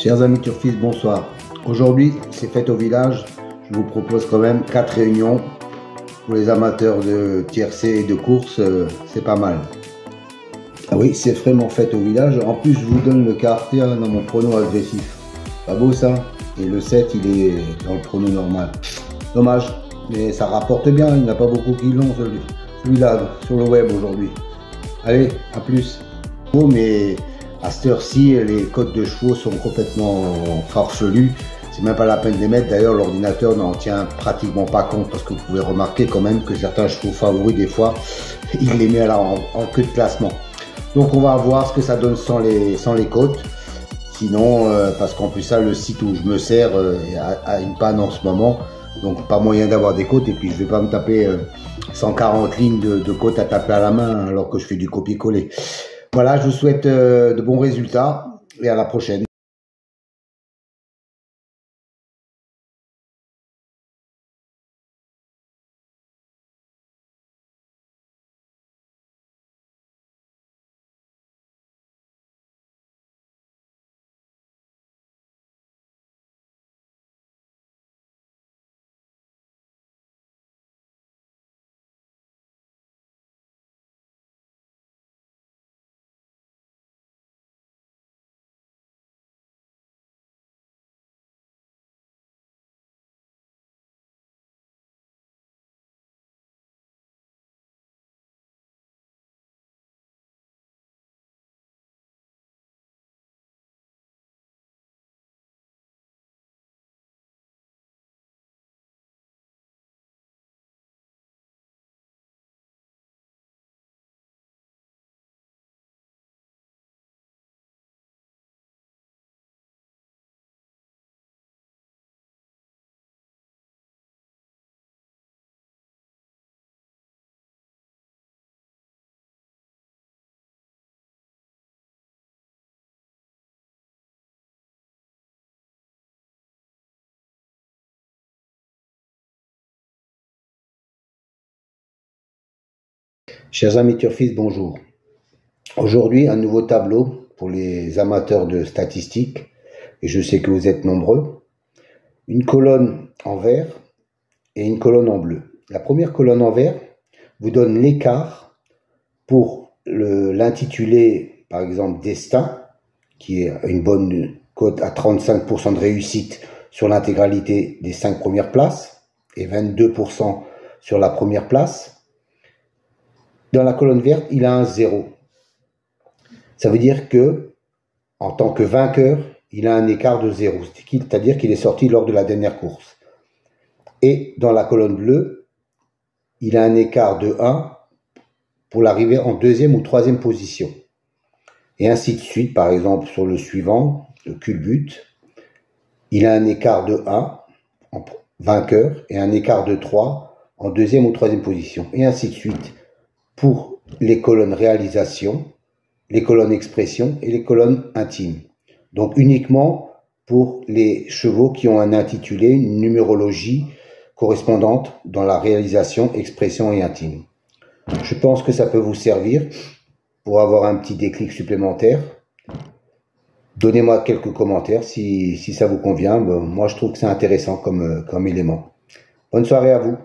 Chers amis turfistes, bonsoir. Aujourd'hui, c'est fête au village. Je vous propose quand même 4 réunions pour les amateurs de tiercé et de course. C'est pas mal. Ah oui, c'est vraiment fête au village. En plus, je vous donne le caractère dans mon prono agressif. Pas beau ça? Et le 7, il est dans le prono normal. Dommage, mais ça rapporte bien. Il n'y en a pas beaucoup qui l'ont celui-là sur le web aujourd'hui. Allez, à plus. Oh, mais à cette heure-ci, les cotes de chevaux sont complètement farfelues. C'est même pas la peine de les mettre. D'ailleurs, l'ordinateur n'en tient pratiquement pas compte parce que vous pouvez remarquer quand même que certains chevaux favoris, des fois, il les met en queue de classement. Donc, on va voir ce que ça donne sans les cotes. Sinon, parce qu'en plus ça, le site où je me sers a une panne en ce moment. Donc, pas moyen d'avoir des cotes. Et puis, je vais pas me taper 140 lignes de cotes à taper à la main alors que je fais du copier-coller. Voilà, je vous souhaite de bons résultats et à la prochaine. Chers amis turfistes, bonjour. Aujourd'hui, un nouveau tableau pour les amateurs de statistiques, et je sais que vous êtes nombreux. Une colonne en vert et une colonne en bleu. La première colonne en vert vous donne l'écart pour l'intitulé, par exemple, Destin, qui est une bonne cote à 35% de réussite sur l'intégralité des 5 premières places et 22% sur la première place. Dans la colonne verte, il a un 0. Ça veut dire que, en tant que vainqueur, il a un écart de 0, c'est-à-dire qu'il est sorti lors de la dernière course. Et dans la colonne bleue, il a un écart de 1 pour l'arrivée en 2e ou 3e position. Et ainsi de suite, par exemple, sur le suivant, le culbute, il a un écart de 1 en vainqueur et un écart de 3 en 2e ou 3e position. Et ainsi de suite pour les colonnes réalisation, les colonnes expression et les colonnes intimes. Donc uniquement pour les chevaux qui ont un intitulé, une numérologie correspondante dans la réalisation, expression et intime. Je pense que ça peut vous servir pour avoir un petit déclic supplémentaire. Donnez-moi quelques commentaires si ça vous convient. Moi, je trouve que c'est intéressant comme élément. Bonne soirée à vous.